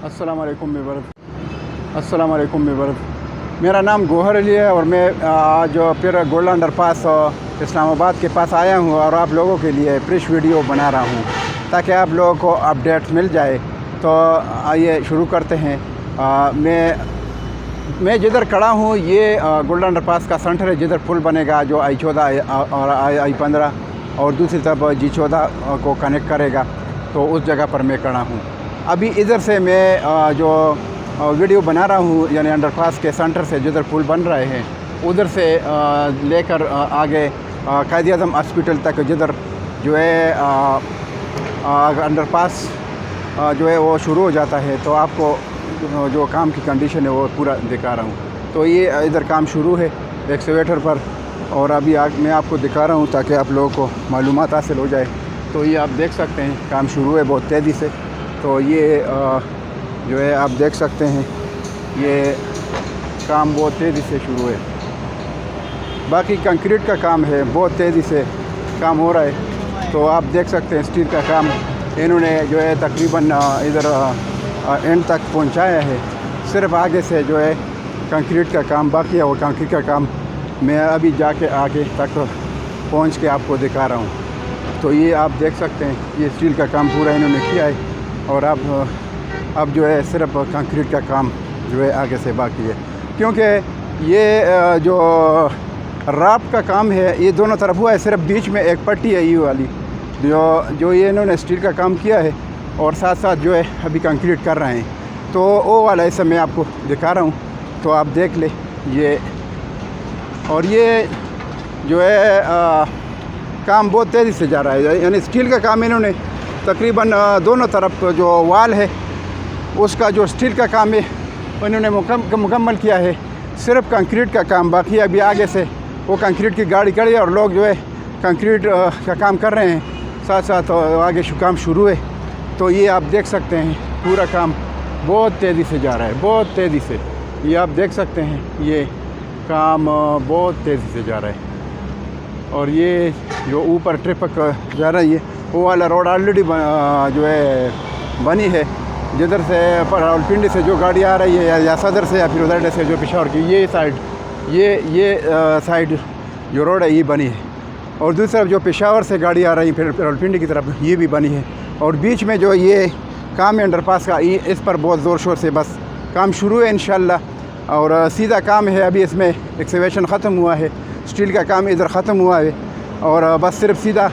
अस्सलाम वालेकुम मेबर। मेरा नाम गौहर अली है और मैं जो फिर गोल्ड अंडरपास इस्लामाबाद के पास आया हूँ और आप लोगों के लिए फ्रेश वीडियो बना रहा हूँ ताकि आप लोगों को अपडेट मिल जाए। तो आइए शुरू करते हैं। मैं जिधर खड़ा हूँ ये गोल्ड अंडरपास का सेंटर है, जिधर पुल बनेगा जो I-14 और I-15 और दूसरी तरफ G-14 को कनेक्ट करेगा, तो उस जगह पर मैं खड़ा हूँ। अभी इधर से मैं जो वीडियो बना रहा हूँ यानी अंडरपास के सेंटर से जिधर पुल बन रहे हैं उधर से लेकर आगे कायद-ए-आज़म हॉस्पिटल तक, जिधर जो है अंडरपास जो है वो शुरू हो जाता है। तो आपको जो काम की कंडीशन है वो पूरा दिखा रहा हूँ। तो ये इधर काम शुरू है एक्सकवेटर पर और अभी मैं आपको दिखा रहा हूँ ताकि आप लोगों को मालूमात हासिल हो जाए। तो ये आप देख सकते हैं काम शुरू है बहुत तेज़ी से। तो ये जो है आप देख सकते हैं ये काम बहुत तेज़ी से शुरू है। बाकी कंक्रीट का काम है, बहुत तेज़ी से काम हो रहा है। तो आप देख सकते हैं स्टील का काम इन्होंने जो है तकरीबन इधर एंड तक पहुंचाया है। सिर्फ आगे से जो है कंक्रीट का काम बाकी है और कंक्रीट का काम मैं अभी जाके आगे तक पहुंच के आपको दिखा रहा हूं। तो ये आप देख सकते हैं ये स्टील का काम पूरा इन्होंने किया है और अब जो है सिर्फ कंक्रीट का काम जो है आगे से बाकी है, क्योंकि ये जो राफ्ट का काम है ये दोनों तरफ हुआ है। सिर्फ बीच में एक पट्टी है ये वाली जो ये इन्होंने स्टील का काम किया है और साथ साथ जो है अभी कंक्रीट कर रहे हैं। तो वो वाला ऐसा मैं आपको दिखा रहा हूँ, तो आप देख ले ये। और ये जो है काम बहुत तेज़ी से जा रहा है, यानी स्टील का काम इन्होंने तकरीबन दोनों तरफ जो वाल है उसका जो स्टील का काम है उन्होंने मुकम्मल किया है। सिर्फ कंक्रीट का काम बाकी है। अभी आगे से वो कंक्रीट की गाड़ी खड़ी है और लोग जो है कंक्रीट का काम कर रहे हैं, साथ साथ आगे काम शुरू है। तो ये आप देख सकते हैं पूरा काम बहुत तेज़ी से जा रहा है, बहुत तेज़ी से। ये आप देख सकते हैं ये काम बहुत तेज़ी से जा रहा है। और ये जो ऊपर ट्रिपक जा रही है वो वाला रोड ऑलरेडी जो है बनी है, जिधर से रावलपिंडी से जो गाड़ी आ रही है या सदर से या फिर उधर से जो पेशावर की ये साइड ये साइड जो रोड है ये बनी है। और दूसरी तरफ जो पेशावर से गाड़ी आ रही है फिर रावलपिंडी की तरफ ये भी बनी है। और बीच में जो ये काम है अंडरपास का इस पर बहुत ज़ोर शोर से बस काम शुरू है इंशाल्लाह। और सीधा काम है, अभी इसमें एक्सकवेशन ख़त्म हुआ है, स्टील का काम इधर ख़त्म हुआ है और बस सिर्फ सीधा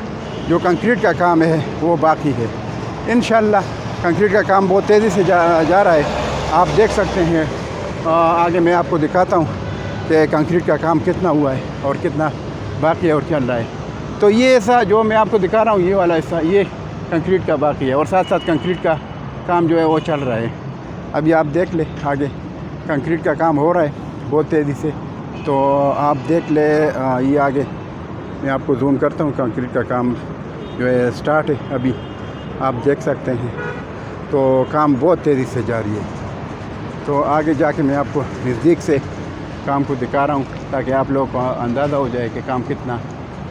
जो कंक्रीट का काम है वो बाकी है। इंशाल्लाह कंक्रीट का काम बहुत तेज़ी से जा रहा है। आप देख सकते हैं आगे मैं आपको दिखाता हूँ कि कंक्रीट का काम कितना हुआ है और कितना बाकी है और चल रहा है। तो ये ऐसा जो मैं आपको दिखा रहा हूँ ये वाला हिस्सा ये कंक्रीट का बाकी है और साथ साथ कंक्रीट का काम जो है वो चल रहा है। अभी आप देख ले आगे कंक्रीट का काम हो रहा है बहुत तेज़ी से। तो आप देख ले ये आगे मैं आपको जूम करता हूँ, कंक्रीट का काम जो है स्टार्ट है अभी आप देख सकते हैं। तो काम बहुत तेज़ी से जारी है। तो आगे जाके मैं आपको नज़दीक से काम को दिखा रहा हूँ ताकि आप लोगों को अंदाज़ा हो जाए कि काम कितना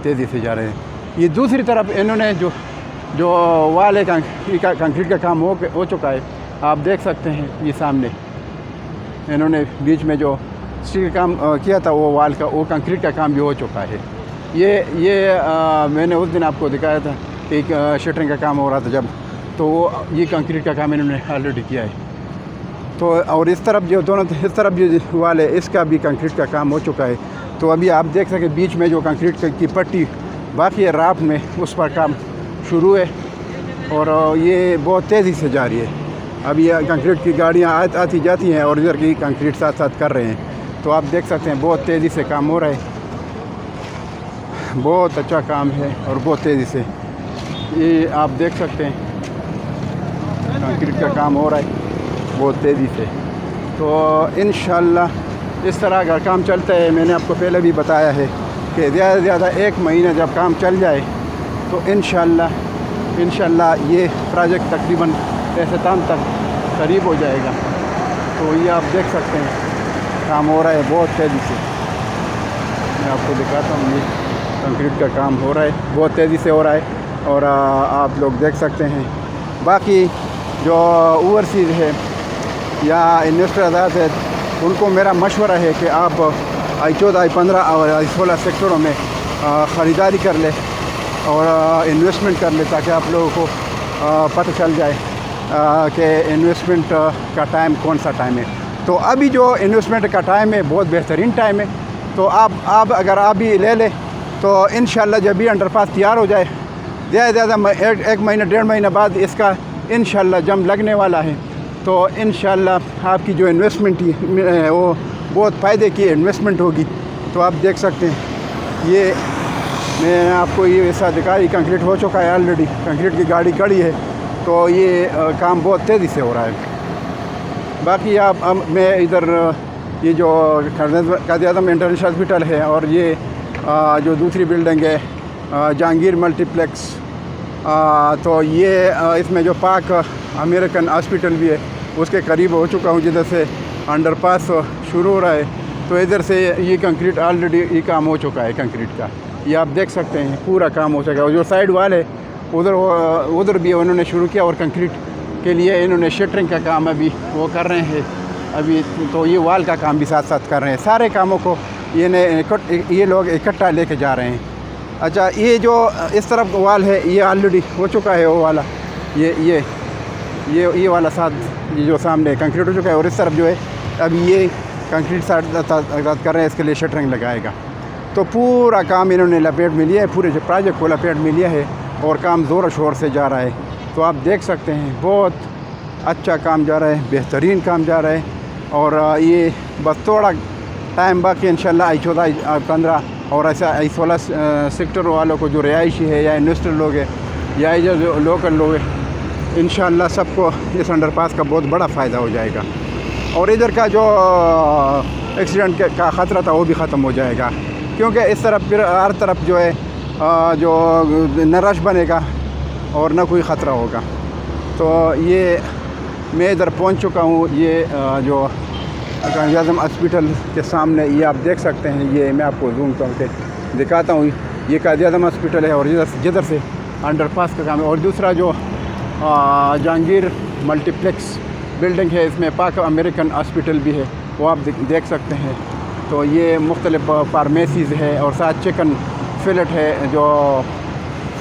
तेज़ी से जा रहे हैं। ये दूसरी तरफ इन्होंने जो वाल है कंक्रीट का काम हो चुका है, आप देख सकते हैं ये सामने इन्होंने बीच में जो स्टील काम किया था वो वाल का वो कंक्रीट का काम भी हो चुका है। ये मैंने उस दिन आपको दिखाया था कि शटरिंग का काम हो रहा था जब, तो वो ये कंक्रीट का काम इन्होंने ऑलरेडी किया है। तो और इस तरफ जो दोनों इस तरफ जो वाल है इसका भी कंक्रीट का काम हो चुका है। तो अभी आप देख सकें बीच में जो कंक्रीट की पट्टी बाकी है राफ्ट में उस पर काम शुरू है और ये बहुत तेज़ी से जारी है। अभी कंक्रीट की गाड़ियाँ आती जाती हैं और इधर की कंक्रीट साथ साथ कर रहे हैं। तो आप देख सकते हैं बहुत तेज़ी से काम हो रहा है, बहुत अच्छा काम है और बहुत तेज़ी से ये आप देख सकते हैं कंक्रीट का काम हो रहा है बहुत तेज़ी से। तो इंशाल्लाह इस तरह अगर काम चलता है, मैंने आपको पहले भी बताया है कि ज़्यादा से ज़्यादा 1 महीना जब काम चल जाए तो इंशाल्लाह ये प्रोजेक्ट तकरीबन अख्ताम तक करीब हो जाएगा। तो ये आप देख सकते हैं काम हो रहा है बहुत तेज़ी से। मैं आपको दिखाता हूँ ये कंक्रीट का काम हो रहा है बहुत तेज़ी से हो रहा है और आप लोग देख सकते हैं। बाकी जो ओवरसीज़ है یا انویسٹر حضرات ہیں ان کو میرا مشورہ ہے کہ آپ I14 I15 اور I16 سیکٹروں میں خریداری کر لیں اور انویسٹمنٹ کر لیں تاکہ آپ لوگوں کو پتہ چل جائے کہ انویسٹمنٹ کا ٹائم کون سا ٹائم ہے. تو ابھی جو انویسٹمنٹ کا ٹائم ہے بہت بہترین ٹائم ہے. تو آپ اگر آپ بھی لے لیں تو انشاءاللہ جب بھی انڈر پاس تیار ہو جائے زیادہ ایک مہینہ 1.5 مہینہ بعد اس کا انشاءاللہ جم لگنے والا ہے. تو انشاءاللہ آپ کی جو انویسٹمنٹ ہے وہ بہت فائدے کی انویسٹمنٹ ہوگی. تو آپ دیکھ سکتے ہیں یہ میں آپ کو یہ ایسا دکھا یہ کنکریٹ ہو چکا ہے آلریڈی. کنکریٹ کی گاڑی کھڑی ہے تو یہ کام بہت تیزی سے ہو رہا ہے. باقی میں ادھر یہ جو قائد اعظم انٹرنیشنل ہاسپٹل ہے اور یہ جو دوسری بلڈنگ ہے جہانگیر ملٹی پلیکس تو یہ اس میں جو پاک امریکن ہاسپٹل بھی ہے اس کے قریب ہو چکا ہوں جدھر سے انڈر پاس شروع ہو رہا ہے. تو ادھر سے یہ کنکریٹ آلریڈی یہ کام ہو چکا ہے کنکریٹ کا. یہ آپ دیکھ سکتے ہیں پورا کام ہو چکا ہے. جو سائڈ وال ہے ادھر بھی انہوں نے شروع کیا اور کنکریٹ کے لیے انہوں نے شٹرنگ کا کام ابھی وہ کر رہے ہیں ابھی. تو یہ وال کا کام بھی ساتھ ساتھ کر رہے ہیں. سارے کاموں کو یہ لوگ اکٹھا لے کے جا رہے ہیں. اچھا یہ جو اس طرف وال ہے یہ آلریڈی ہو چکا ہے وہ والا یہ والا ساتھ یہ جو سامنے کنکریٹ ہو چکا ہے اور اس طرف جو ہے ابھی یہ کنکریٹ ساتھ کر رہے ہیں اس کے لیے شٹرنگ لگائے گا. تو پورا کام انہوں نے لپیٹ میں لیا ہے پورے پروجیکٹ کو لپیٹ میں لیا ہے اور کام زور و شور سے جا رہا ہے. تو آپ دیکھ سکتے ہیں بہت اچھا کام جا رہا ہے بہترین کام جا رہا ہے. اور یہ بس تھوڑا ٹائم باقی انشاءاللہ I14 I15 اور ایسا I16 سیکٹر والوں کو جو رہائشی ہے یا انویسٹر لوگ ہیں یا جو لوکل لوگ ہیں انشاءاللہ سب کو اس انڈر پاس کا بہت بڑا فائدہ ہو جائے گا. اور ادھر کا جو ایکسیڈنٹ کا خطرہ تھا وہ بھی ختم ہو جائے گا کیونکہ اس طرف پھر ہر طرف جو ہے جو نہ رش بنے گا اور نہ کوئی خطرہ ہوگا. تو یہ میں ادھر پہنچ چکا ہوں. یہ جو قائد اعظم ہاسپٹل کے سامنے یہ آپ دیکھ سکتے ہیں. یہ میں آپ کو زوم کر کے دکھاتا ہوں. یہ قائد اعظم ہاسپٹل ہے اور جدھر سے انڈر پاس کا کام ہے. اور دوسرا جو جہانگیر ملٹی پلیکس بلڈنگ ہے اس میں پاک امریکن ہاسپٹل بھی ہے وہ آپ دیکھ سکتے ہیں. تو یہ مختلف فارمیسیز ہے اور ساتھ چکن فلٹ ہے جو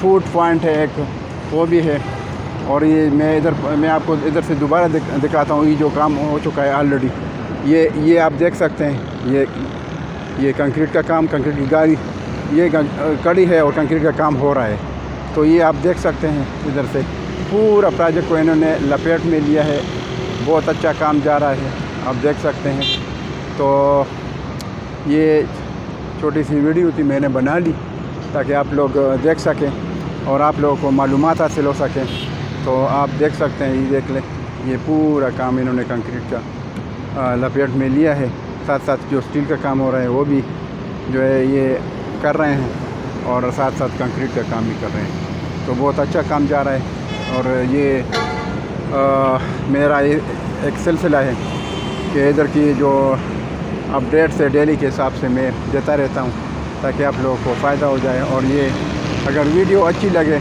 فوڈ پوائنٹ ہے ایک وہ بھی ہے. اور یہ میں آپ کو ادھر سے دوبارہ دکھاتا ہوں. یہ جو کام ہو چکا ہے آلریڈی یہ آپ دیکھ سکتے ہیں. یہ کنکریٹ کا کام کنکریٹ کی گاڑی یہ کڑی ہے اور کنکریٹ کا کام ہو رہا ہے. تو یہ آپ دیکھ سکتے ہیں ادھر سے پورا پروجیکٹ کو انہوں نے لپیٹ میں لیا ہے. بہت اچھا کام جا رہا ہے آپ دیکھ سکتے ہیں. تو یہ چھوٹی سی ویڈیو تھی میں نے بنا لی تاکہ آپ لوگ دیکھ سکیں اور آپ لوگوں کو معلومات حاصل ہو سکیں. تو آپ دیکھ سکتے ہیں یہ دیکھ لیں یہ پورا کام انہوں نے کنکریٹ کا لپیٹ میں لیا ہے. ساتھ ساتھ جو اسٹیل کا کام ہو رہا ہے وہ بھی جو ہے یہ کر رہے ہیں اور ساتھ ساتھ کنکریٹ کا کام بھی کر رہے ہیں. تو بہت اچھا کام جا رہا ہے. اور یہ میرا ایک سلسلہ ہے کہ ادھر کی جو اپڈیٹ سے ڈیلی کے حساب سے میں دیتا رہتا ہوں تاکہ آپ لوگوں کو فائدہ ہو جائے. اور یہ اگر ویڈیو اچھی لگے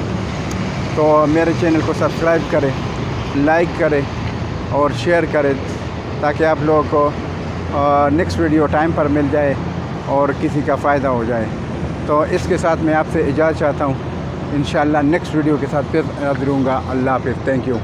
تو میرے چینل کو سبسکرائب کریں لائک کریں اور شیئر کریں تاکہ آپ لوگوں کو نیکسٹ ویڈیو ٹائم پر مل جائے اور کسی کا فائدہ ہو جائے. تو اس کے ساتھ میں آپ سے اجازت چاہتا ہوں. انشاءاللہ نیکسٹ ویڈیو کے ساتھ پھر حاضر ہوں گا. اللہ حافظ. Thank you.